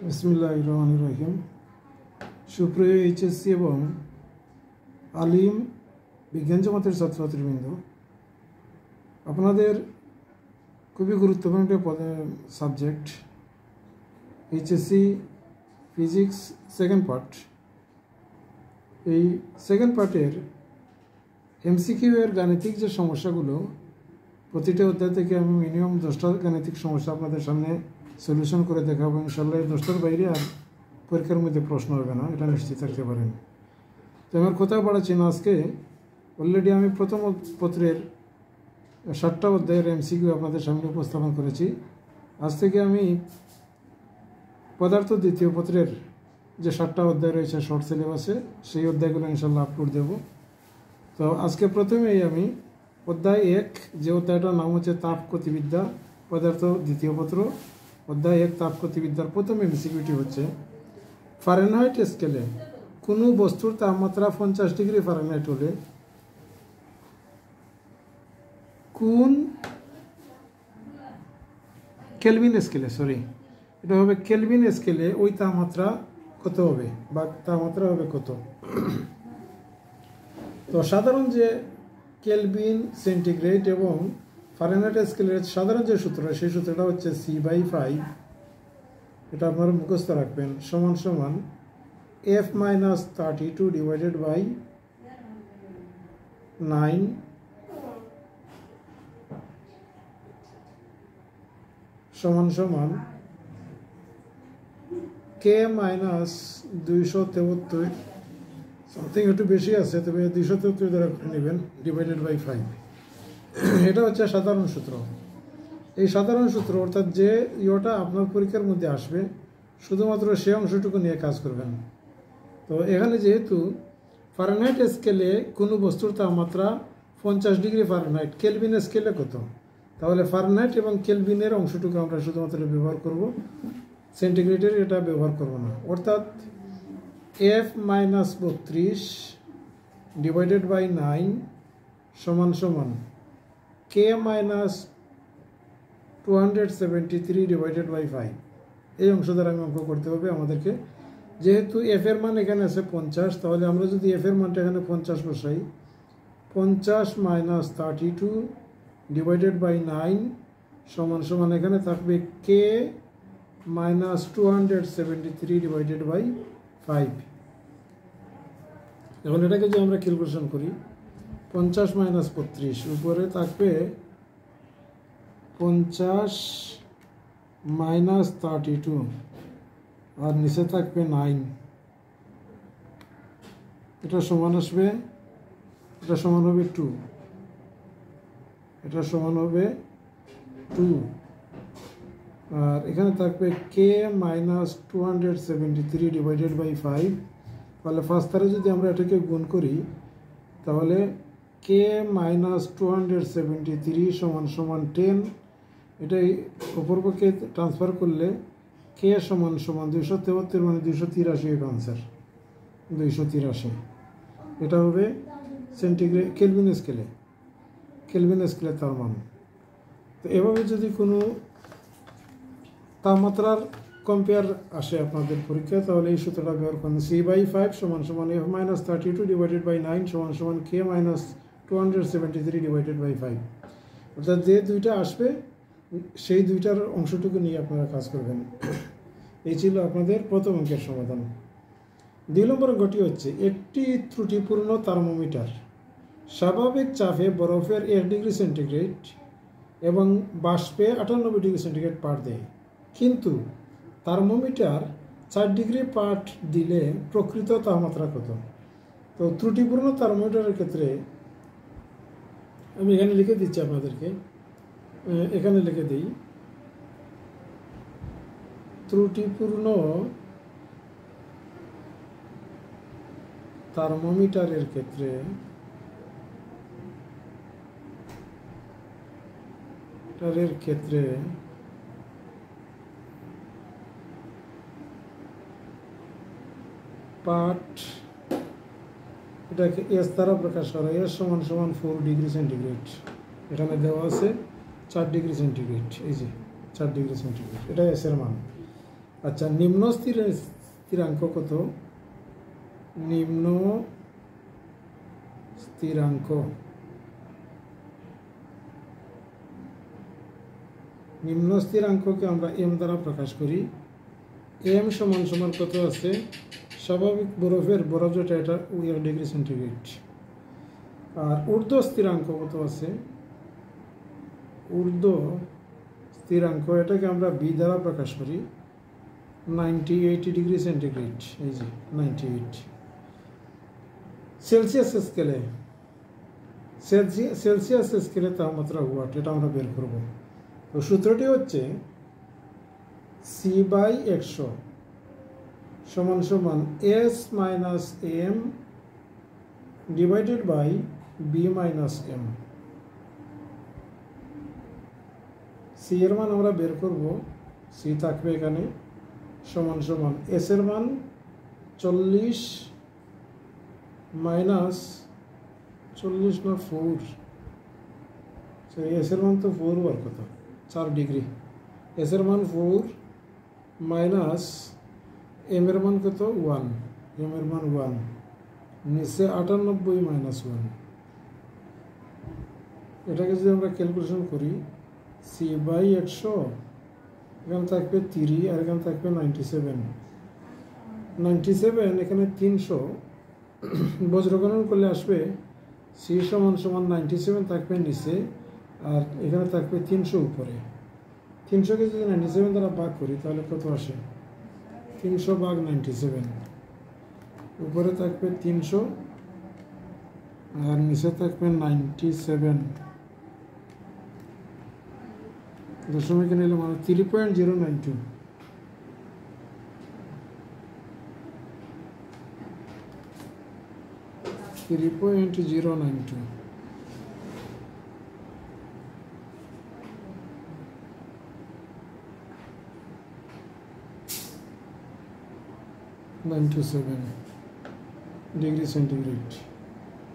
বিসমিল্লাহির রহমানির রহিম। সুপ্রিয় এইচএসসি এবং আলিম বিজ্ঞান জগতের ছাত্রছাত্রীবৃন্দ, আপনাদের খুবই গুরুত্বপূর্ণ একটা subject HSC physics second part. এই সেকেন্ড পার্টের এমসিকিউ এর গাণিতিক যে সমস্যাগুলো, প্রতিটা অধ্যায় থেকে আমি মিনিমাম 10টা গাণিতিক সমস্যা আপনাদের সামনে সলিউশন করে দেখাবো। ইনশাল্লাহ 10টার বাইরে আর পরীক্ষার মধ্যে প্রশ্ন হবে না, এটা নিশ্চিত থাকতে পারেন। তো আমার কথা বাড়াচ্ছি না। আজকে অলরেডি আমি প্রথম পত্রের 7টা অধ্যায়ের এমসিকিউ আপনাদের সামনে উপস্থাপন করেছি। আজ থেকে আমি পদার্থ দ্বিতীয় পত্রের যে 7টা অধ্যায় রয়েছে শর্ট সিলেবাসে, সেই অধ্যায়গুলো ইনশাল্লাহ আপলোড দেব। তো আজকে প্রথমেই আমি অধ্যায় 1, যে অধ্যায়টার নাম হচ্ছে তাপগতিবিদ্যা, পদার্থ দ্বিতীয় পত্র, অধ্যায় 1 তাপগতিবিদ্যার প্রথম এমসিকিউটি হচ্ছে, ফারেনহাইট স্কেলে কোনো বস্তুর তাপমাত্রা 50 ডিগ্রি ফারেনহাইট হলে কোন কেলভিন স্কেলে, এটা হবে কেলভিন স্কেলে ওই তাপমাত্রা কত হবে বা তাপমাত্রা হবে কত। তো সাধারণ যে কেলভিন, সেন্টিগ্রেড এবং ফারেনহাইট স্কেলের সাধারণ যে সূত্র, সেই সূত্রটা হচ্ছে C/5, এটা আপনারা মুখস্থ রাখবেন, সমান সমান F-32 ডিভাইডেড বাই 9 সমান সমান K-273, সামথিং একটু বেশি আছে, তবে 273 দ্বারা করে নেবেন, ডিভাইডেড বাই 5। এটা হচ্ছে সাধারণ সূত্র। এই সাধারণ সূত্র অর্থাৎ যে ইয়েটা আপনার পরীক্ষার মধ্যে আসবে, শুধুমাত্র সে অংশটুকু নিয়ে কাজ করবেন। তো এখানে যেহেতু ফারেনহাইট স্কেলে কোনো বস্তুর তাপমাত্রা 50 ডিগ্রি ফারেনহাইট, কেলভিন স্কেলে কত, তাহলে ফারেনহাইট এবং কেলভিনের অংশটুকু আমরা শুধুমাত্র ব্যবহার করব, সেন্টিগ্রেডের এটা ব্যবহার করব না। অর্থাৎ F-32 ডিভাইডেড বাই 9 সমান সমান K-273 ডিভাইডেড বাই 5। এই অংশ দ্বারা আমি অঙ্ক করতে হবে আমাদেরকে। যেহেতু এফ এর মান এখানে আছে 50, তাহলে আমরা যদি এফ এর মানটা এখানে 50 বসাই, 50 - 32 ডিভাইডেড বাই 9 সমান সমান এখানে থাকবে K-273 ডিভাইডেড বাই 5। এখন এটাকে যে আমরা ক্যালকুলেশন করি, 50 - 35, উপরে থাকবে 50 - 32 আর নিচে থাকবে 9। এটা সমান আসবে, এটা সমান হবে 2, এটা সমান হবে 2, আর এখানে থাকবে K-273 ডিভাইডেড বাই 5। তাহলে ফার্স্ট তারে যদি আমরা এটাকে গুণ করি, তাহলে K-273 সমান সমান 10, এটাই অপরপক্ষে ট্রান্সফার করলে K সমান সমান 273, মানে 283 এর আনসার, 283। এটা হবে সেন্টিগ্রেড কেলভিন স্কেলে তার মান। তো এভাবে যদি কোনো তাপমাত্রার কম্পেয়ার আসে আপনাদের পরীক্ষা, তাহলে এই সূত্রটা ব্যবহার করুন। C/5 সমান সমান F-32 ডিভাইডেড বাই 9 সমান সমান K-273 ডিভাইডেড বাই 5। অর্থাৎ যে দুইটা আসবে সেই দুইটার অংশটুকু নিয়ে আপনারা কাজ করবেন। এই ছিল আপনাদের প্রথম অঙ্কের সমাধান। 2 নম্বর অঙ্কটি হচ্ছে, একটি ত্রুটিপূর্ণ থার্মোমিটার স্বাভাবিক চাপে বরফের 1 ডিগ্রি সেন্টিগ্রেড এবং বাষ্পে 98 ডিগ্রি সেন্টিগ্রেড পাঠ দেয়, কিন্তু থার্মোমিটার 4 ডিগ্রি পাঠ দিলে প্রকৃত তাপমাত্রা কত। তো ত্রুটিপূর্ণ থার্মোমিটারের ক্ষেত্রে আমি এখানে লিখে দিচ্ছি আপনাদেরকে, এখানে লিখে দিই, ত্রুটিপূর্ণ থার্মোমিটারের ক্ষেত্রে পাঠ এটাকে এস দ্বারা প্রকাশ করা, এস সমান সমান 4 ডিগ্রি সেন্টিগ্রেড, এখানে দেওয়া আছে 4 ডিগ্রি সেন্টিগ্রেড, এই যে 4 ডিগ্রি সেন্টিগ্রেড, এটা এস এর মান। আচ্ছা, নিম্ন স্থিরাঙ্ক কত? নিম্ন স্থিরাঙ্ক কে আমরা এম দ্বারা প্রকাশ করি। এম সমান সমান কত আছে? স্বাভাবিক বরফ যেটা, এটা 1 ডিগ্রি সেন্টিগ্রেড। আর ঊর্ধ্ব স্থিরাঙ্ক কত আছে? ঊর্ধ্ব স্থিরাঙ্ক এটাকে আমরা বি দ্বারা প্রকাশ করি, 80 ডিগ্রি সেন্টিগ্রেড। এই যে 98। সেলসিয়াস স্কেলে তাপমাত্রা ওয়াট, এটা আমরা বের করব। তো সূত্রটি হচ্ছে C/100 সমান সমান S minus M divided by B minus M. C এর মান আমরা বের করব, সি থাকবে এখানে সমান সমান এস এর মান 40 মাইনাস 40 না 4, এস এর মান তো 4 বার কত, 4 ডিগ্রি। এস এর মান 4 মাইনাস এম এর মান কত 1, এম এর মান 1, নিচে 98 মাইনাস 1। এটাকে যদি আমরা ক্যালকুলেশন করি, C/100 এখানে থাকবে 3 আর এখানে থাকবে 97, এখানে 300 বজ্রগণন করলে আসবে C সমান সমান 97 থাকবে নিচে আর এখানে থাকবে 300 উপরে। 300কে যদি 97 দ্বারা ভাগ করি তাহলে কত আসে? 300 ভাগ 97, উপরে থাকবে 300 আর নিচে থাকবে 97। দশমিকে নিলে মানে 3.092। ডিগ্রি সেন্টিগ্রেড,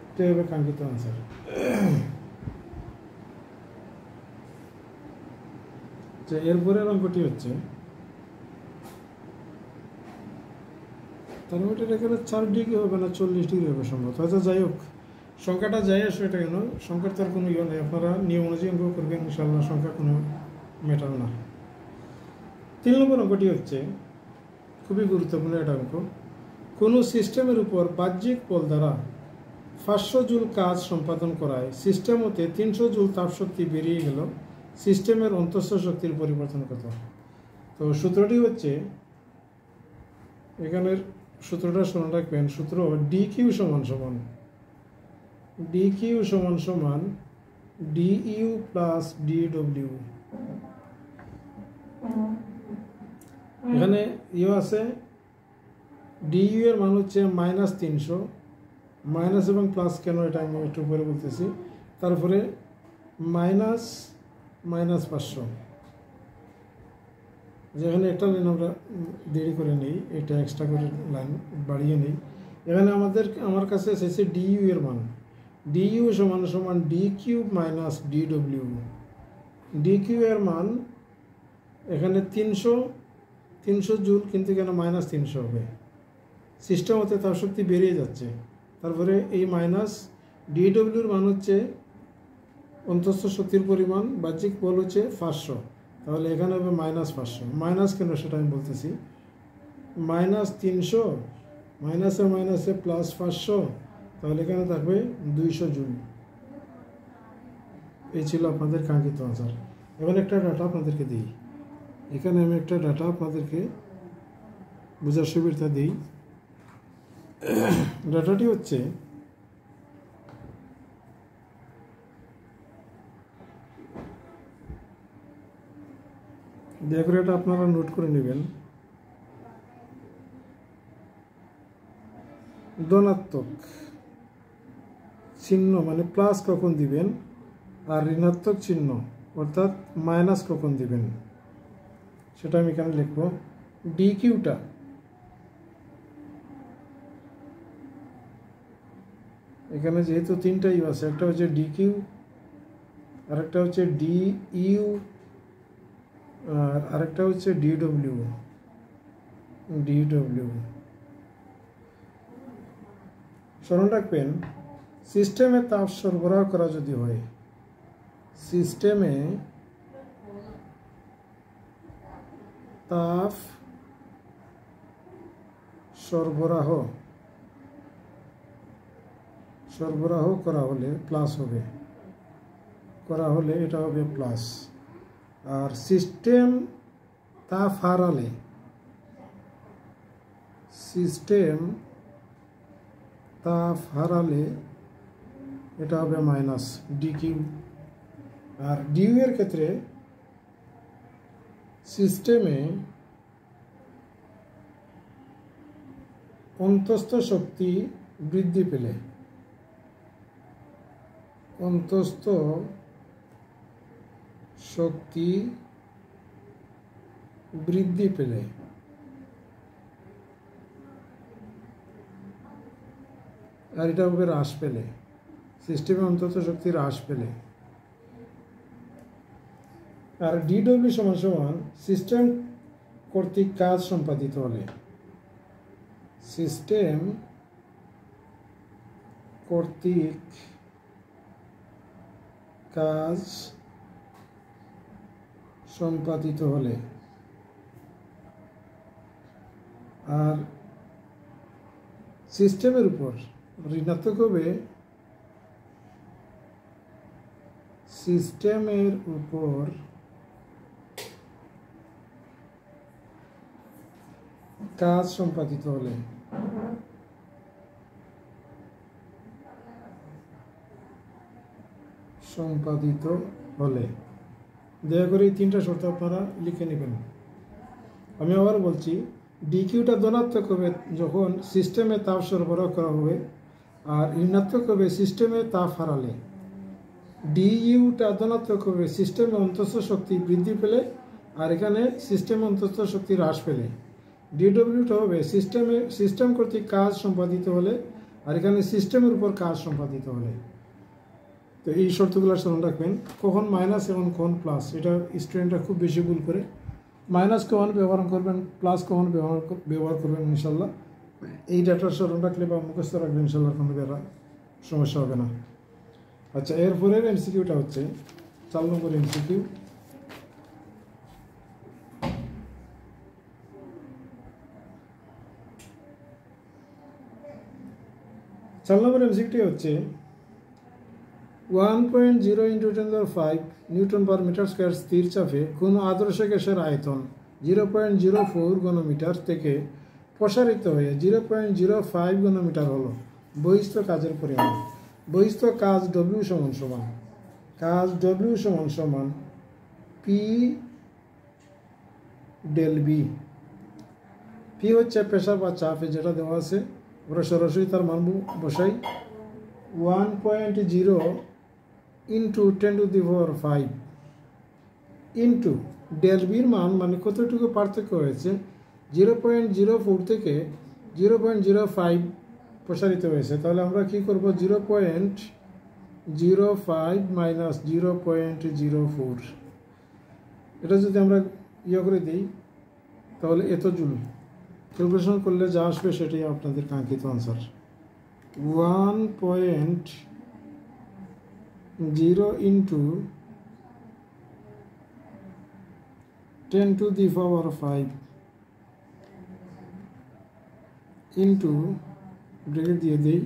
এটাই হবে কাঙ্ক্ষিত আনসার। এরপরের অঙ্কটি হচ্ছে থার্মোমিটার এখানে 4 ডিগ্রি হবে না 40 ডিগ্রি হবে সম্ভবত। আচ্ছা যাই হোক, সংখ্যাটা যাই আসো এটা কেন, সংখ্যার তার কোনো ইয়ে নেই, আপনারা নিয়ম অনুযায়ী অঙ্ক করবেন ইনশাআল্লাহ, সংখ্যা কোনো ম্যাটার না। 3 নম্বর অঙ্কটি হচ্ছে খুবই গুরুত্বপূর্ণ একটা অঙ্ক। কোনো সিস্টেমের উপর বাহ্যিক বল দ্বারা 500 জুল কাজ সম্পাদন করায় সিস্টেম হতে 300 জুল তাপশক্তি বেরিয়ে গেল, সিস্টেমের অন্তঃস্থ শক্তির পরিবর্তন কত? তো সূত্রটি হচ্ছে, এখানের সূত্রটা শুনে রাখবেন। সূত্র DQ সমান সমান DU প্লাস DW। এখানে ইউ আছে, DU এর মান হচ্ছে -300, মাইনাস এবং প্লাস কেন এটা আমি একটু পরে বলতেছি। তারপরে -500, যেখানে একটা লাইন আমরা দেরি করে নেই, এটা এক্সট্রা করে লাইন বাড়িয়ে নেই। এখানে আমার কাছে এসেছে DU এর মান, DU সমান সমান DQ মাইনাস DW। DQ এর মান এখানে 300 জুল, কিন্তু এখানে -300 হবে, সিস্টেম হতে তাপশক্তি বেরিয়ে যাচ্ছে। তারপরে এই মাইনাস DWর মান হচ্ছে অন্তঃস্থ শক্তির পরিমাণ, বাহ্যিক বল হচ্ছে 500, তাহলে এখানে হবে -500। মাইনাস কেন সেটা আমি বলতেছি, -300 মাইনাসে মাইনাসে +500, তাহলে এখানে থাকবে 200 জুল। এই ছিল আপনাদের কাঙ্ক্ষিত আনসার। এবার একটা ডাটা আপনাদেরকে দিই, এখানে আমি একটা ডাটা আপনাদেরকে বোঝার সুবিধা দিই। ডাটাটি হচ্ছে দয়া করে এটা আপনারা নোট করে নেবেন। ধনাত্মক চিহ্ন মানে প্লাস কখন দিবেন, আর ঋণাত্মক চিহ্ন অর্থাৎ মাইনাস কখন দিবেন সেটা আমি এখানে লিখব। ডিকিউটা এখানে যেহেতু 3টা ইউ আছে, একটা হচ্ছে ডিকিউ, আরেকটা হচ্ছে ডিইউ, আর আরেকটা হচ্ছে ডিডব্লিউ। ডিডব্লিউ। স্মরণ রাখবেন, সিস্টেমে তাপ সরবরাহ করা যদি হয়, সিস্টেমে তাপ সরবরাহ করা হলে প্লাস হবে, করা হলে এটা হবে প্লাস। আর সিস্টেম তাপ হারালে, সিস্টেম তাপ হারালে এটা হবে মাইনাস ডিকিউ। আর ডিউ এর ক্ষেত্রে সিস্টেমে অন্তস্থ শক্তি বৃদ্ধি পেলে, অন্তস্থ শক্তি বৃদ্ধি পেলে আর এটা হবে হ্রাস পেলে, সিস্টেমে অন্তস্থ শক্তি হ্রাস পেলে। আর ডিডব্লিউ সমান সমান সিস্টেম কর্তৃক কাজ সম্পাদিত হলে, সিস্টেম কর্তৃক কাজ সম্পাদিত হলে। আর সিস্টেমের উপর ঋণাত্মক হবে, সিস্টেমের উপর কাজ সম্পাদিত হলে। সম্পাদিত হলে দয়া করে এই তিনটা শর্ত আপনারা লিখে নেবেন। আমি আবার বলছি, ডিকিউটা ধনাত্মক হবে যখন সিস্টেমে তাপ সরবরাহ করা হবে, আর ঋণাত্মক হবে সিস্টেমে তাপ হারালে। ডিইউটা ধনাত্মক হবে সিস্টেমে অন্তস্থ শক্তি বৃদ্ধি পেলে, আর এখানে সিস্টেমে অন্তস্থ শক্তি হ্রাস পেলে। ডিডব্লিউটা হবে সিস্টেম কর্তৃক কাজ সম্পাদিত হলে, আর এখানে সিস্টেমের উপর কাজ সম্পাদিত হলে। তো এই শর্তগুলো স্মরণ রাখবেন। কখন মাইনাস এবং কখন প্লাস, এটা স্টুডেন্টরা খুব বেশি ভুল করে। মাইনাস কখন ব্যবহার করবেন, প্লাস কখন ব্যবহার করবেন, ইনশাল্লাহ এই ডাটা স্মরণ রাখলে বা মুখস্থ রাখলে ইনশাল্লাহ কোনো সমস্যা হবে না। আচ্ছা, এরপরের এমসিকিউটা হচ্ছে 4 নম্বর এমসিকিউ। হচ্ছে 1.0 × 10⁵ নিউটন পার মিটার স্কয়ার স্থির চাপে কোনো আদর্শ গ্যাসের আয়তন 0.04 ঘনমিটার থেকে প্রসারিত হয়ে 0.05 ঘনমিটার হলো। বহিস্থ কাজের পরিমাণ। বহিস্থ কাজ ডব্লিউ সমান সমান, কাজ ডব্লিউ সমান সমান পি ডেল বি। পি হচ্ছে প্রেসার বা চাপে যেটা দেওয়া আছে, আমরা সরাসরি তার মান বসাই। 1.0 ইন্টু 10⁵ ইন্টু ডেল বির মান মানে কতটুকু পার্থক্য হয়েছে, 0.04 থেকে 0.05 প্রসারিত হয়েছে। তাহলে আমরা কি করব, 0.05 মাইনাস 0.04, এটা যদি আমরা করে দিই তাহলে এত জুল। ক্যালকুলেশন করলে যা আসবে সেটাই আপনাদের কাঙ্ক্ষিত আনসার। 1.0 ইন্টু 10⁵ ইন্টু ব্রেকেট দিয়ে দিই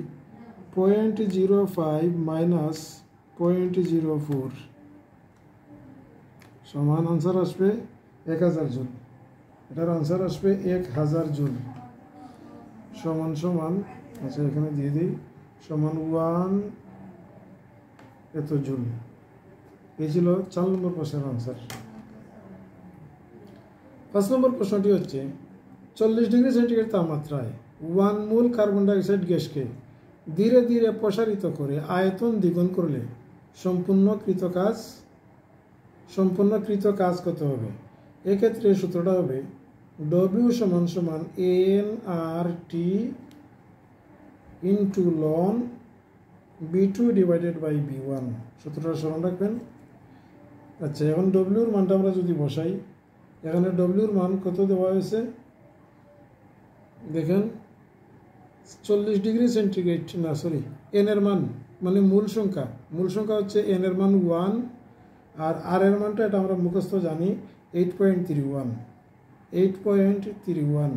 0.05 মাইনাস 0.04 সমান আনসার আসবে 1000 জুল। এটার আনসার আসবে 1000 জুল সমান সমান, আচ্ছা এখানে দিয়ে দিই, সমান 1 এত জুল। এই ছিল 4 নম্বর প্রশ্নের আনসার। 5 নম্বর প্রশ্নটি হচ্ছে 40 ডিগ্রি সেন্টিগ্রেড তাপমাত্রায় 1 মোল কার্বন ডাইঅক্সাইড গ্যাসকে ধীরে ধীরে প্রসারিত করে আয়তন দ্বিগুণ করলে সম্পূর্ণকৃত কাজ কত হবে? এক্ষেত্রে সূত্রটা হবে ডব্লিউ সমান সমান nRT into ln B2 divided by B1। সূত্রটা স্মরণ রাখবেন। আচ্ছা, এখন ডব্লিউর মানটা আমরা যদি বসাই, এখানে ডব্লিউর মান কত দেওয়া হয়েছে, দেখেন 40 ডিগ্রি সেন্টিগ্রেড না সরি এন এর মান মানে মূল সংখ্যা হচ্ছে এন এর মান 1 আর আর এর মানটা এটা আমরা মুখস্থ জানি 8.31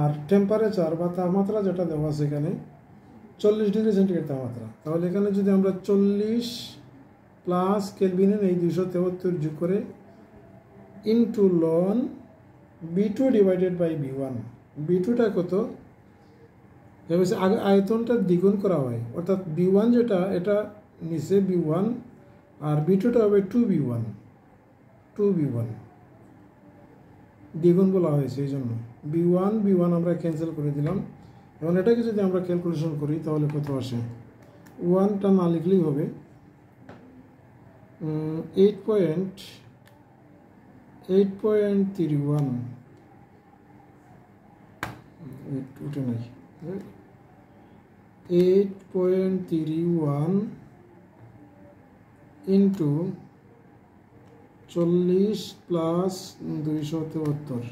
আর টেম্পারেচার বা তাপমাত্রা যেটা দেওয়া আছে এখানে 40 ডিগ্রি সেন্টিগ্রেড তাপমাত্রা। তাহলে এখানে যদি আমরা 40 প্লাস কেলভিনের এই 273 যোগ করে into ln B2 divided by B1, B2টা কত আয়তনটা দ্বিগুণ করা হয়, অর্থাৎ B1 যেটা এটা নিচে B1 আর B2টা হবে 2B1 দ্বিগুণ বলা হয়েছে, এই জন্য B1 আমরা ক্যান্সেল করে দিলাম। এখন এটাকে যদি আমরা ক্যালকুলেশন করি তাহলে কত আসে, 1টা না লিখলেই হবে 8.31 উঠে নাই 8.31 ইন্টু 40 প্লাস 273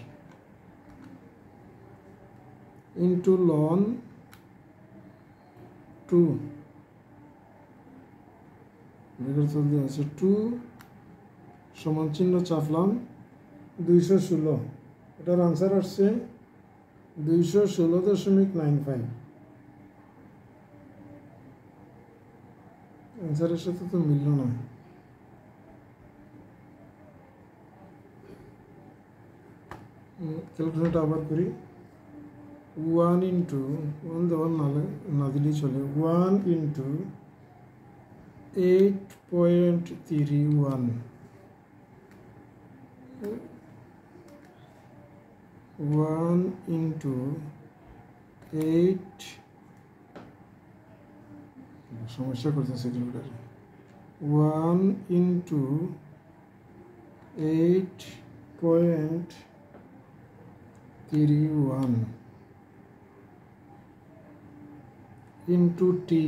ইন্টু লন 2 আছে 2 সমান চিহ্ন চাপলাম 216, এটার আনসার আসছে 216.95। আনসারের সাথে তো মিলল না। ক্যালকুলেটরটা আবার করি, 1 ইন্টু 1 দেওয়ার না দিলেই চলে, 1 ইন্টু 8.31 1 ইন্টু 8 সমস্যা করতেছে ক্যালকুলেটর, 1 ইন্টু 8.31 ইন্টু টি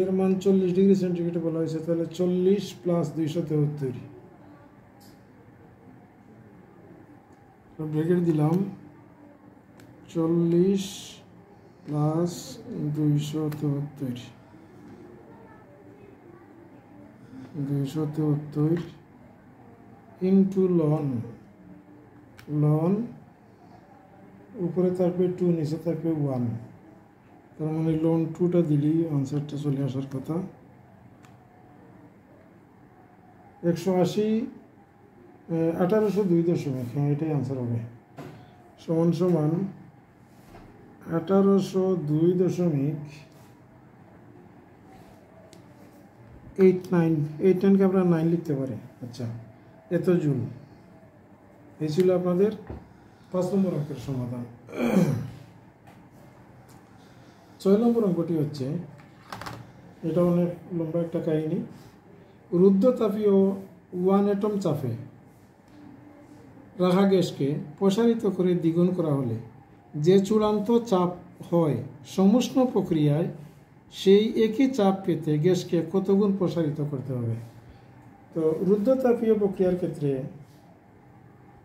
এর মান 40 ডিগ্রি সেন্টিগ্রেড বলা হয়েছে, তাহলে 40 প্লাস 273 ব্র্যাকেট দিলাম, 40 প্লাস 273 ইন্টু লন উপরে থাকবে 2 নিচে থাকবে 1, তার মানে লন 2টা দিলেই আনসারটা চলে আসার কথা। 1802 হ্যাঁ এটাই আনসার হবে, সমান 1802.89কে আমরা 9 লিখতে পারি। আচ্ছা, এত জুল। এই ছিল আপনাদের 5 নম্বর অঙ্কের সমাধান। 6 নম্বর অঙ্কটি হচ্ছে, এটা অনেক লম্বা একটা কাহিনী। রুদ্ধতাপীয় 1 অ্যাটম চাপে রাখা গ্যাসকে প্রসারিত করে দ্বিগুণ করা হলে যে চূড়ান্ত চাপ হয়, সমুষ্ণ প্রক্রিয়ায় সেই একই চাপ পেতে গ্যাসকে কত গুণ প্রসারিত করতে হবে। তো রুদ্ধতাপীয় প্রক্রিয়ার ক্ষেত্রে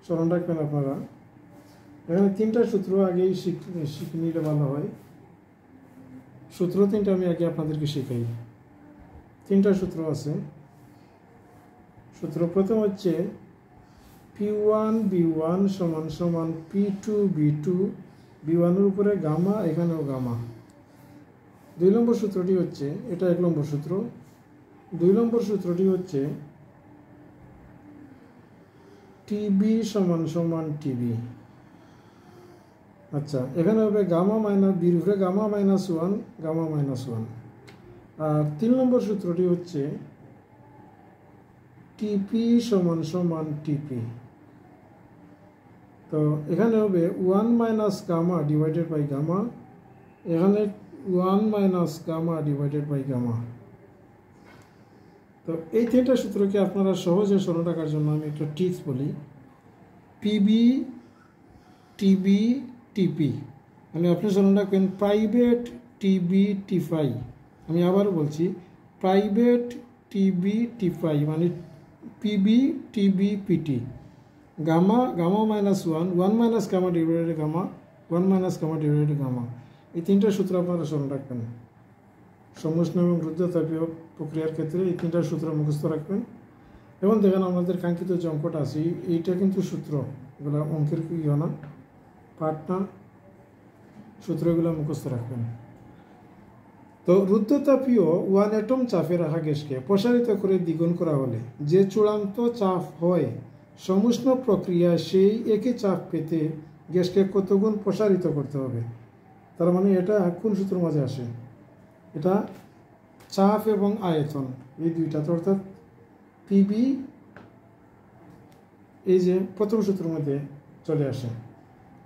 স্মরণ রাখবেন আপনারা, এখানে 3টা সূত্র আগেই শিখে নিলে ভালো হয়। সূত্র 3টা আমি আগে আপনাদেরকে শেখাই। 3টা সূত্র আছে। সূত্র প্রথম হচ্ছে P1 B1 সমান সমান P2 B2, B1 এর উপরে গামা, এখানেও গামা। 2 নম্বর সূত্রটি হচ্ছে, এটা 1 নম্বর সূত্র। 2 নম্বর সূত্রটি হচ্ছে TB সমান সমান TB। আচ্ছা, এখানে হবে গামা মাইনাস বির উপরে গামা মাইনাস 1, গামা মাইনাস 1। আর 3 নম্বর সূত্রটি হচ্ছে TP সমান সমান TP। তো এখানে হবে 1 minus gamma divided by gamma, এখানে 1 minus gamma divided by gamma. তো এই 3টা সূত্রকে আপনারা সহজে স্মরণ রাখার জন্য আমি একটা ট্রিক্স বলি। PB TB TP, মানে আপনি স্মরণ রাখবেন প্রাইভেট TB T5। আমি আবারও বলছি, প্রাইভেট TB T5 মানে PB TB PT। Gamma gamma minus one minus gamma divided gamma, one minus gamma divided gamma, এই তিনটা সূত্র আপনারা স্মরণ রাখবেন। সমুষ্ণ এবং রুদ্ধতাপীয় প্রক্রিয়ার ক্ষেত্রে এই তিনটা সূত্র মুখস্থ রাখবেন। এবং দেখেন আমাদের কাঙ্ক্ষিত যে অঙ্কটা আছে এইটা কিন্তু সূত্র, এগুলো অঙ্কের ইয়ে না, পাঠ না, সূত্রগুলো মুখস্থ রাখবেন। তো রুদ্ধতাপীয় 1 অ্যাটম চাপে রাখা গ্যাসকে প্রসারিত করে দ্বিগুণ করা হলে যে চূড়ান্ত চাপ হয়, সমুষ্ণ প্রক্রিয়ায় সেই একই চাপ পেতে গ্যাসকে কত গুণ প্রসারিত করতে হবে। তার মানে এটা কোন সূত্রের মাঝে আসে? এটা চাপ এবং আয়তন এই দুইটাতে, অর্থাৎ পিবি এই যে প্রথম সূত্রের মধ্যে চলে আসে।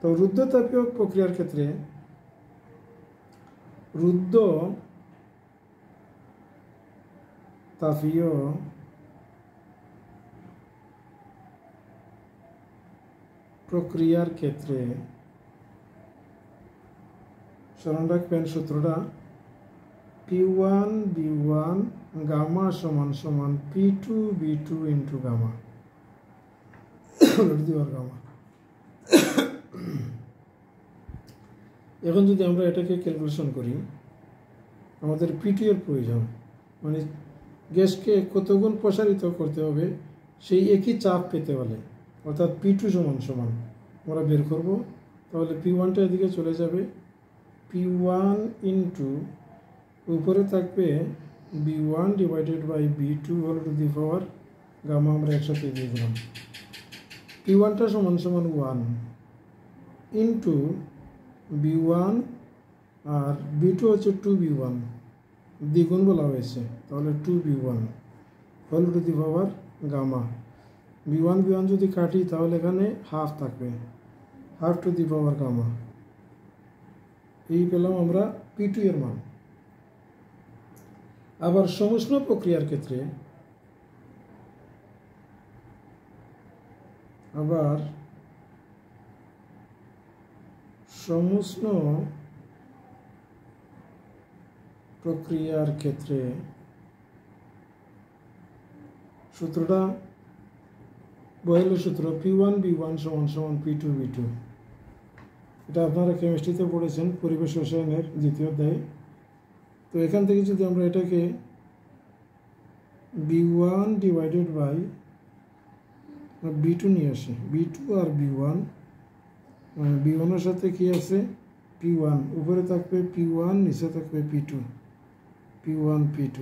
তো রুদ্ধতাপীয় প্রক্রিয়ার ক্ষেত্রে রুদ্ধতাপীয় প্রক্রিয়ার ক্ষেত্রে স্মরণ রাখবেন সূত্রটা P1 B1 গামা সমান সমান P2 B2 into gamma gamma. এখন যদি আমরা এটাকে ক্যালকুলেশন করি, আমাদের P2 এর প্রয়োজন, মানে গ্যাসকে কত গুণ প্রসারিত করতে হবে সেই একই চাপ পেতে হলে, অর্থাৎ P2 সমান সমান আমরা বের করব। তাহলে P1টা এদিকে চলে যাবে, P1 ইন্টু উপরে থাকবে B1 divided by B2 whole to the power gamma, আমরা একসাথে দিয়ে দিলাম। P1টা সমান সমান 1 ইন্টু B1 আর B2 হচ্ছে 2B1, দ্বিগুণ বলা হয়েছে, তাহলে 2B1 whole to the power gamma. B1 যদি কাটি তাহলে এখানে হাফ থাকবে, half to the power gamma. এই পেলাম আমরা P2 এর মান। আবার সমুষ্ণ প্রক্রিয়ার ক্ষেত্রে সূত্রটা বয়েলের সূত্র P1 B1 সমান সমান P2 B2। এটা আপনারা কেমিস্ট্রিতে পড়েছেন, পরিবেশ রসায়নের দ্বিতীয় অধ্যায়ে। তো এখান থেকে যদি আমরা এটাকে B1 ডিভাইডেড বাই B2 নিয়ে আসি, B2 আর B1, B1 এর সাথে কি আছে P1, উপরে থাকবে P1, নিচে থাকবে P2, P1 P2।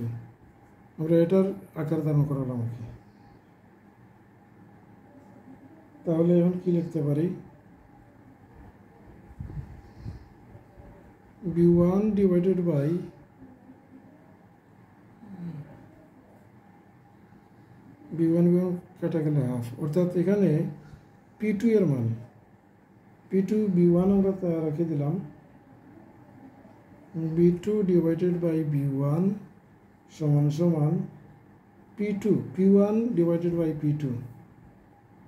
আমরা এটার আকার ধারণ করালাম আর কি। তাহলে এখন কি লিখতে পারি? B1 ডিভাইডেড বাই B1 কাটা গেলে হাফ, অর্থাৎ এখানে P2 এর মান, P2 B1 আমরা রেখে দিলাম, B2 ডিভাইডেড বাই B1 সমান সমান P2, P1 divided by P2।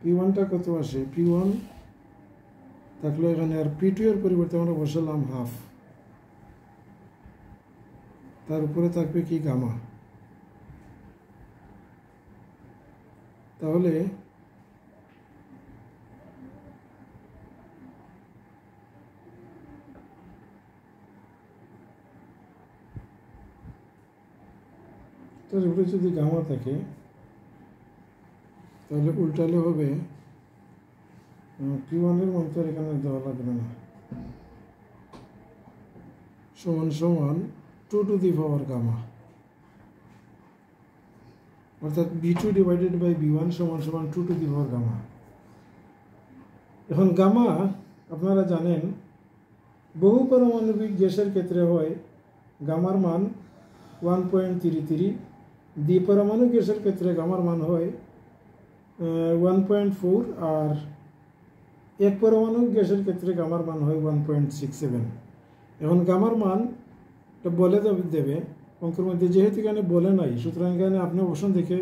P1টা কত আসে? P1 থাকলো এখানে, আর P2 এর পরিবর্তে আমরা বসালাম হাফ, তার উপরে থাকবে কি গামা। তাহলে তার উপরে যদি গামা থাকে তাহলে উল্টালে হবে P1 এর মান তো এখানে দেওয়া লাগবে না, সমান সমান 2 টু দি পাওয়ার গামা, অর্থাৎ B2 ডিভাইডেড বাই B1 সমান সমান 2 টু দি পাওয়ার গামা। এখন গামা আপনারা জানেন বহু পারমাণবিক গ্যাসের ক্ষেত্রে হয় গামার মান 1.33, দ্বিপারমাণু গ্যাসের ক্ষেত্রে গামার মান হয় 1.4, আর এক পরমাণু গ্যাসের ক্ষেত্রে গামার মান হয় 1.67। এখন গামার মান বলে দেবে অঙ্কের মধ্যে, যেহেতু এখানে বলে নাই সুতরাং এখানে আপনি অপশন দেখে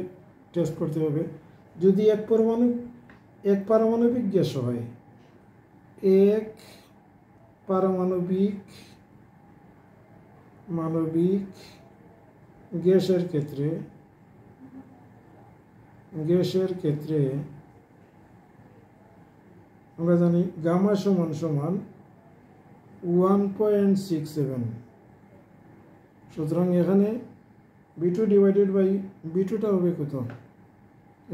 টেস্ট করতে হবে। যদি এক পারমাণবিক গ্যাস হয়, এক পারমাণবিক গ্যাসের ক্ষেত্রে আমরা জানি গামা সমান সমান 1.67। সুতরাং এখানে B2 ডিভাইডেড বাই B2টা হবে কত?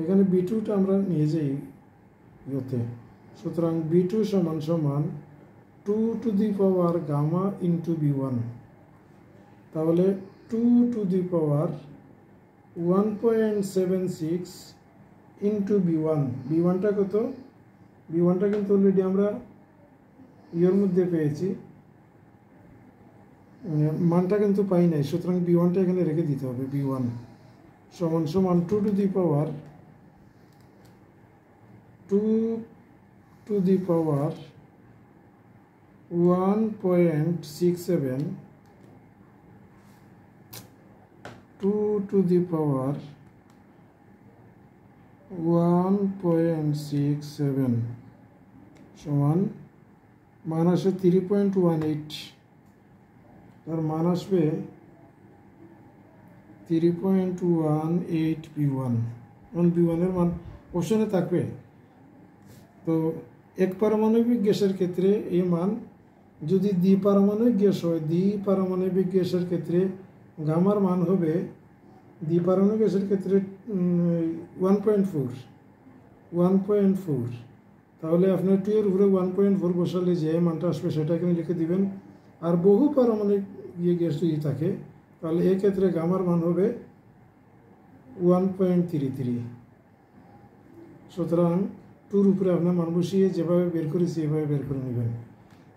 এখানে B2টা আমরা নিয়ে যাই ইয়েতে। সুতরাং B2 সমান সমান 2 to the power gamma into B1। তাহলে 2 to the power 1.76 into B1। B1টা কত? B1টা কিন্তু অলরেডি আমরা ইয়ের মধ্যে পেয়েছি, মানটা কিন্তু পাই নাই। সুতরাং B1টা এখানে রেখে দিতে হবে। B1 সমান সমান 2 to the power 1.67, 2 to the পাওয়ার 1.67 সমান মান আসে 3.18। তার মান আসবে 3.18 B1। B1 এর মান অপশনে থাকবে। তো এক পারমাণবিক গ্যাসের ক্ষেত্রে এই মান, যদি দ্বিপারমাণবিক গ্যাস হয়, দ্বিপারমাণবিক গ্যাসের ক্ষেত্রে গামার মান হবে, দ্বিপারমাণবিক গ্যাসের ক্ষেত্রে 1.4। তাহলে আপনার 2 এর উপরে 1.4 বসালে যে মানটা আসবে সেটা এখানে লিখে দিবেন। আর বহু পারমাণবিক গ্যাস যদি থাকে তাহলে এক্ষেত্রে গামার মান হবে 1.33। সুতরাং 2-র উপরে আপনার মান বসিয়ে যেভাবে বের করেছি এভাবে বের করে নেবেন।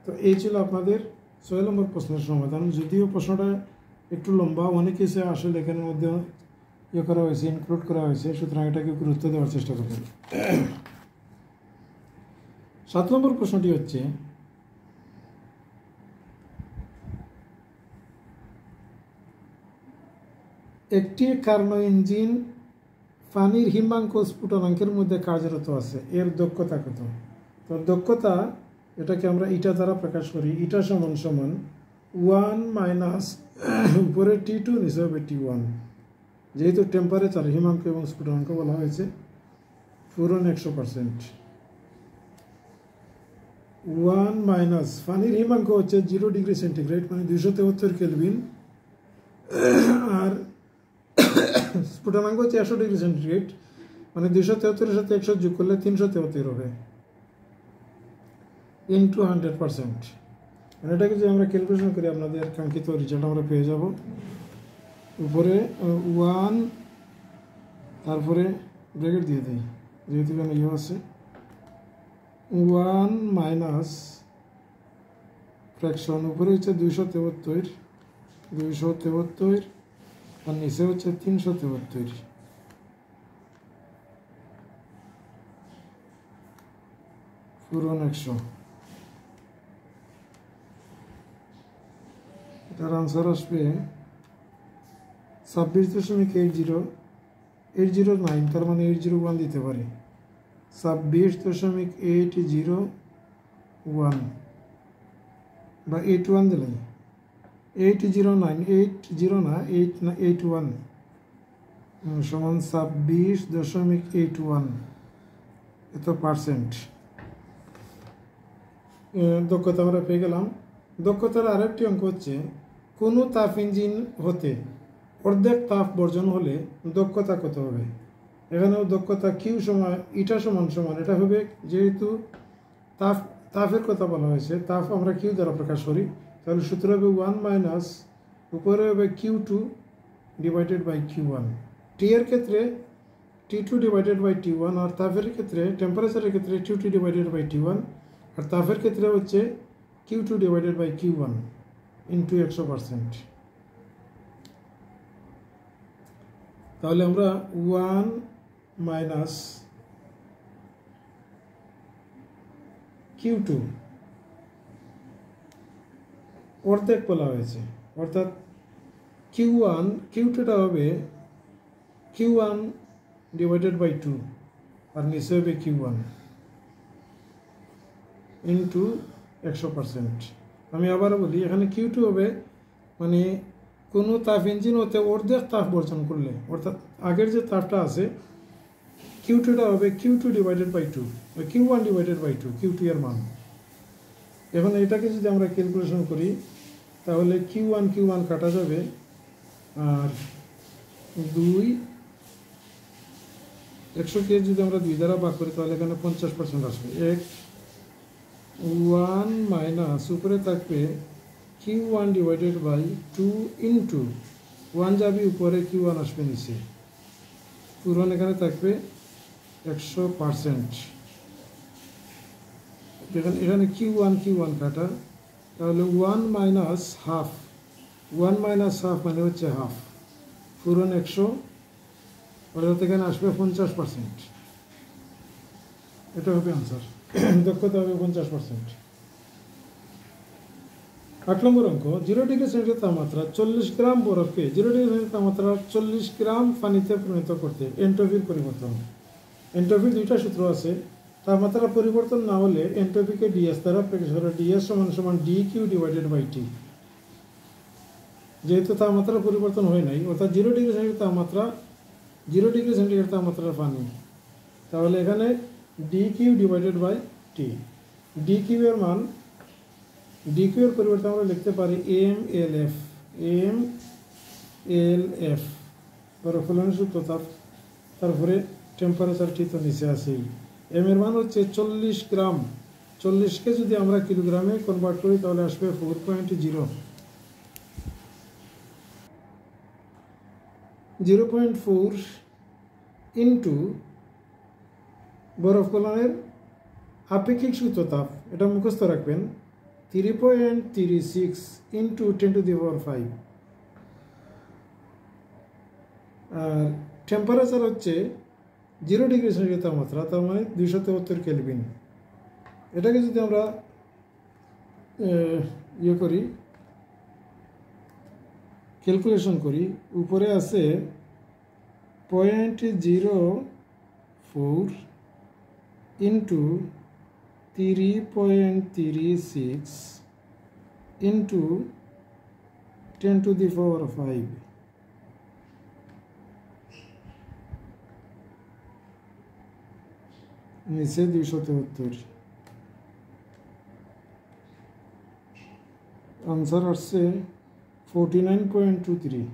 তো এই ছিল আপনাদের 6 নম্বর প্রশ্নের সমাধান। যদিও প্রশ্নটা একটু লম্বা, অনেক কিছু আসলে এখানের মধ্যে করা হয়েছে, ইনক্লুড করা হয়েছে, সুতরাং এটাকে গুরুত্ব দেওয়ার চেষ্টা করবেন। 7 নম্বর প্রশ্নটি হচ্ছে, একটি কার্নো ইঞ্জিন পানির হিমাঙ্ক স্ফুটনাঙ্কের মধ্যে কার্যরত আছে, এর দক্ষতা কত? তো দক্ষতা, এটাকে আমরা ইটা দ্বারা প্রকাশ করি। ইটা সমান সমান 1 মাইনাস উপরে T2 নিচে হবে T1। যেহেতু টেম্পারেচার হিমাঙ্ক এবং স্ফুটনাঙ্ক বলা হয়েছে, পূরণ 100%। 1 মাইনাস পানির হিমাঙ্ক হচ্ছে 0 ডিগ্রি সেন্টিগ্রেড, মানে 273 কেলভিন, আর স্ফুটনাঙ্ক হচ্ছে 100 ডিগ্রি সেন্টিগ্রেড, মানে 273 এর সাথে 100 যোগ করলে 373 হবে, ইন্টু 100%। এটাকে যদি আমরা ক্যালকুলেশন করি আপনাদের কাঙ্ক্ষিত রেজাল্ট আমরা পেয়ে যাব। উপরে 1, তারপরে ব্র্যাকেট দিয়ে দিই যেহেতু এখানে ইয়ে আছে, 1 মাইনাস ফ্র্যাকশন, উপরে হচ্ছে 273 আর নিচে হচ্ছে 373, পূরণ 100। এটার আনসার আসবে 26.809, তার মানে 801 দিতে পারি। 26.801 বা 81 দিলেন, 809, 80 না 81 সমান 26.81, এত পার্সেন্ট দক্ষতা আমরা পেয়ে গেলাম। দক্ষতার আরেকটি অঙ্ক হচ্ছে, কোনো তাপ ইঞ্জিন হতে অর্ধেক তাপ বর্জন হলে দক্ষতা কত হবে? এখানেও দক্ষতা কিউ সমান ইটা সমান সমান, এটা হবে যেহেতু তাপের কথা বলা হয়েছে, তাপ আমরা কিউ দ্বারা প্রকাশ করি, তাহলে সূত্র হবে 1 মাইনাস উপরে হবে Q2 ডিভাইডেড বাই Q1। টি এর ক্ষেত্রে T2 ডিভাইডেড বাই T1, আর তাপের ক্ষেত্রে টেম্পারেচারের ক্ষেত্রে T2 ডিভাইডেড বাই T1, আর তাপের ক্ষেত্রে হচ্ছে Q2 divided by Q1 into 100%। তাহলে আমরা 1 মাইনাস Q2 অর্ধেক বলা হয়েছে, অর্থাৎ Q2টা হবে Q1 ডিভাইডেড বাই 2 আর নিচে হবে Q1 ইন্টু 100%। আমি আবারও বলি, এখানে Q2 হবে মানে কোনো তাপ ইঞ্জিন হতে অর্ধেক তাপ বর্জন করলে, অর্থাৎ আগের যে তাপটা আছে কিউ টুটা হবে Q two divided by two, Q one divided by two, Q two এর মান। এখন এটাকে যদি আমরা ক্যালকুলেশন করি তাহলে কিউ ওয়ান কাটা যাবে, আর 100কে যদি আমরা 2 দ্বারা ভাগ করি তাহলে এখানে 50% আসবে। 1 মাইনাস উপরে থাকবে Q one divided by two into 1 যাবে উপরে, কিউ ওয়ান আসবে নিচে, পূরণ এখানে থাকবে 100%। দেখেন এখানে কিউ ওয়ান কাটা, তাহলে 1 মাইনাস হাফ, 1 মাইনাস হাফ মানে হচ্ছে হাফ, পূরণ 100, অর্থাৎ এখানে আসবে 50%। এটা হবে আনসার, দক্ষতা হবে 50%। 8 নম্বর অঙ্ক, 0 ডিগ্রি সেন্টিগ্রেড তাপমাত্রা 40 গ্রাম বরফকে 0 ডিগ্রি সেন্টিগ্রেড তাপমাত্রা 40 গ্রাম পানিতে পরিণত করতে এন্ট্রপির পরিবর্তন। এন্ট্রপির দুইটা সূত্র আছে, তাপমাত্রা পরিবর্তন না হলে এন্ট্রপিকে ডিএস দ্বারা প্রকাশ করা, ডিএস সমান সমান ডি কিউ ডিভাইডেড বাই টি। যেহেতু তাপমাত্রা পরিবর্তন হয় নাই, অর্থাৎ 0 ডিগ্রি সেন্টিগ্রেড তাপমাত্রা, 0 ডিগ্রি সেন্টিগ্রেড তাপমাত্রার পানি, তাহলে এখানে D Q divided by T. D Q এর মান, ডি কিউ এর পরিবর্তে আমরা লিখতে পারি এম এল এফ, বরফগলনের সূত্র, তারপরে টেম্পারেচার ঠিক তো নিচে আসেই। এম এর মান হচ্ছে 40 গ্রাম, 40কে যদি আমরা কিলোগ্রামে কনভার্ট করি তাহলে আসবে 4.0, 0.4 ইন্টু বরফগলনের আপেক্ষিক সূত্র তাপ, এটা মুখস্থ রাখবেন, 3.36 ইন্টু 10⁵। আর টেম্পারেচার হচ্ছে 0 ডিগ্রি সেন্টিগ্রেড তাপমাত্রা, তার মানে 273 কেলভিন। এটাকে যদি আমরা করি, ক্যালকুলেশন করি, উপরে আছে 0.04 ইন্টু 3.36 ইন্টু 10⁵, নিচে 273। আনসার আসছে 49.23।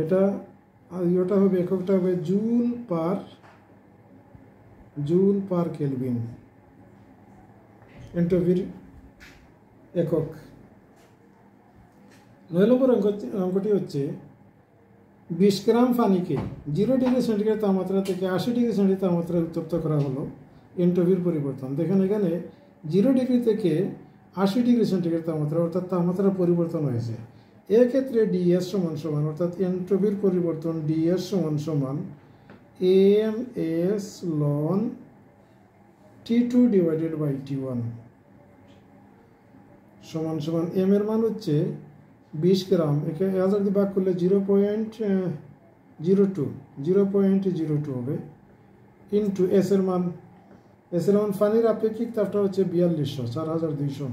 এটা হবে, এককটা হবে জুল পার কেলভিন, এন্ট্রপির একক। 9 নম্বর অঙ্কটি হচ্ছে 20 গ্রাম পানিকে 0 ডিগ্রি সেন্টিগ্রেড তাপমাত্রা থেকে 80 ডিগ্রি সেন্টিগ্রেড তাপমাত্রায় উত্তপ্ত করা হলো, এন্ট্রপির পরিবর্তন। দেখেন এখানে 0 ডিগ্রি থেকে 80 ডিগ্রি সেন্টিগ্রেড তাপমাত্রা, অর্থাৎ তাপমাত্রা পরিবর্তন হয়েছে। এক্ষেত্রে ডিএস সমান সমান, অর্থাৎ এন্ট্রপির পরিবর্তন ডিএস সমান সমান M S ln T2 divided by T1 সমান সমান, এম এর মান হচ্ছে 20 গ্রাম, একে 1000 দিয়ে ভাগ করলে 0.02 হবে, ইন্টু এস এর মান, পানির আপেক্ষিক তাপটা হচ্ছে 4200,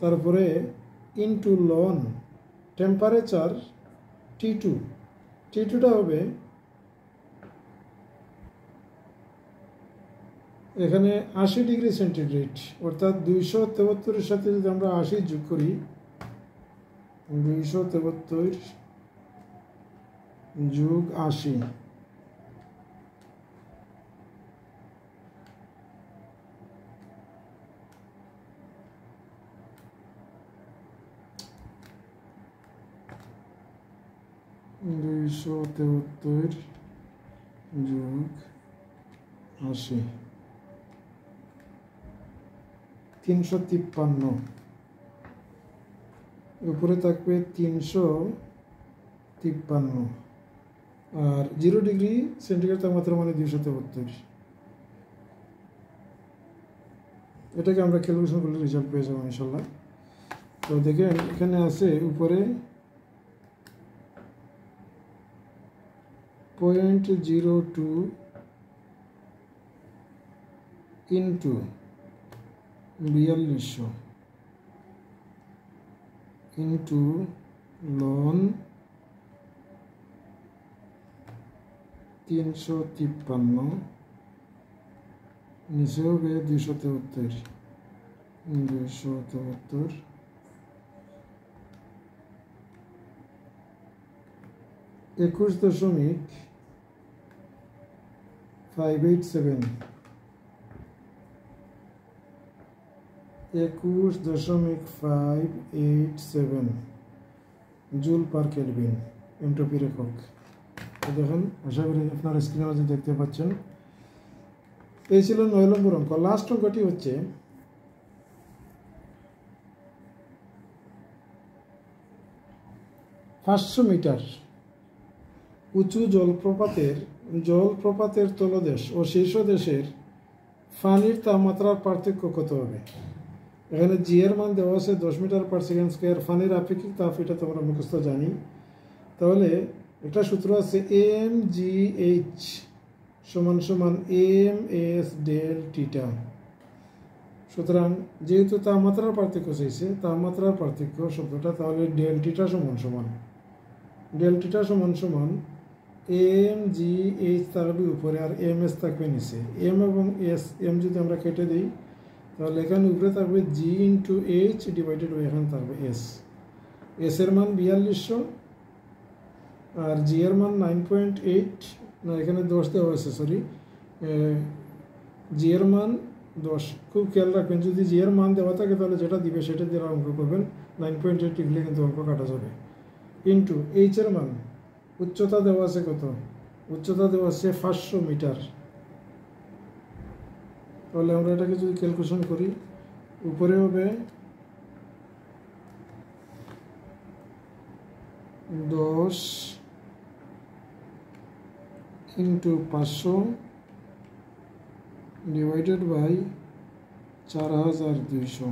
তারপরে ইন্টু লন টেম্পারেচার T2টা হবে এখানে 80 ডিগ্রি সেন্টিগ্রেড, অর্থাৎ 273 সাথে যদি আমরা 80 যোগ করি, 273 যোগ 80, যোগ 80, 353, উপরে থাকবে 353, আর 0 ডিগ্রি সেন্টিগ্রেড তাপমাত্রা মানে 273। এটাকে আমরা ক্যালকুলেশন করলে রেজাল্ট পেয়ে যাবো ইনশাল্লাহ। তো দেখেন এখানে আছে উপরে 0.02 ইন্টু 4200, ইন্টু লন 353 নিচে হবে 273 21.587 জুল পার কেলভিন এন্ট্রপির একক। দেখেন, আশা করি আপনারা স্ক্রিনে মাঝে দেখতে পাচ্ছেন। এই ছিল 9 নম্বর অঙ্ক। লাস্ট অঙ্কটি হচ্ছে পাঁচশো মিটার উঁচু জলপ্রপাতের তলদেশ ও শীর্ষদেশের পানির তাপমাত্রার পার্থক্য কত হবে। এখানে জি এর মান দেওয়া আছে 10 মিটার পার সেকেন্ড স্কোয়ার। পানির আপেক্ষিক তাপ, এটা তো আমরা মুখস্থ জানি। তাহলে একটা সূত্র আছে mgh সমান সমান ms ডেল টিটা। সুতরাং যেহেতু তাপমাত্রার পার্থক্য চাইছে, তাপমাত্রার পার্থক্য শব্দটা, তাহলে ডেল টিটা সমান mgh থাকবে উপরে আর ms থাকবে নিচে। m এবং s, m যদি আমরা কেটে দিই তাহলে এখানে উপরে থাকবে g into h divided by এখানে থাকবে s। s এর মান 4200 আর জি এর মান 9.8, না এখানে 10 দেওয়া হয়েছে, সরি, জি এর মান 10। খুব খেয়াল রাখবেন, যদি জি এর মান দেওয়া থাকে তাহলে যেটা দিবে সেটা দিয়ে অঙ্ক করবেন। 9.8 লিখলে কিন্তু অঙ্ক কাটা যাবে। ইন্টু এইচ এর মান, উচ্চতা দেওয়া আছে কত, উচ্চতা দেওয়া আছে 500 মিটার। তাহলে আমরা এটাকে যদি ক্যালকুলেশন করি, উপরে হবে 10 ইন্টু 500 ডিভাইডেড বাই 4200।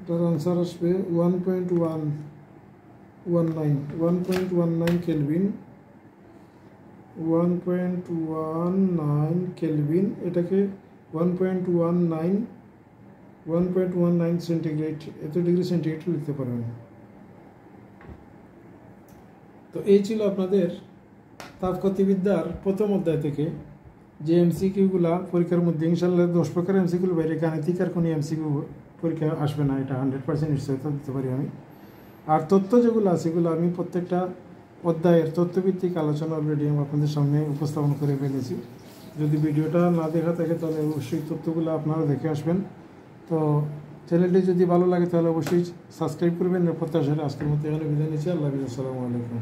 এটার আনসার আসবে 1.19 কেলভিন। 1.19 কেলভিন, এটাকে 1.19 সেন্টিগ্রেড, এত ডিগ্রি সেন্টিগ্রেড লিখতে পারবেন। তো এই ছিল আপনাদের তাপগতিবিদ্যার প্রথম অধ্যায় থেকে যে এমসিকিউগুলা পরীক্ষার মধ্যে, ইনশাল্লাহ 10 প্রকার এমসিকিউ বাইরে গাণিতিক আর কোনো এমসিকিউ পরীক্ষা আসবে না, এটা 100% নিশ্চয়তা দিতে পারি আমি। আর তথ্য যেগুলো আছে সেগুলো আমি প্রত্যেকটা অধ্যায়ের তথ্যভিত্তিক আলোচনা অলরেডি আমি আপনাদের সামনে উপস্থাপন করে ফেলেছি। যদি ভিডিওটা না দেখা থাকে তাহলে অবশ্যই তথ্যগুলো আপনারা দেখে আসবেন। তো চ্যানেলটি যদি ভালো লাগে তাহলে অবশ্যই সাবস্ক্রাইব করবেন। প্রত্যাশা আজকের মতো এখানে বিদায় নিচ্ছি। আল্লাহ হাফেজ, আসসালামু আলাইকুম।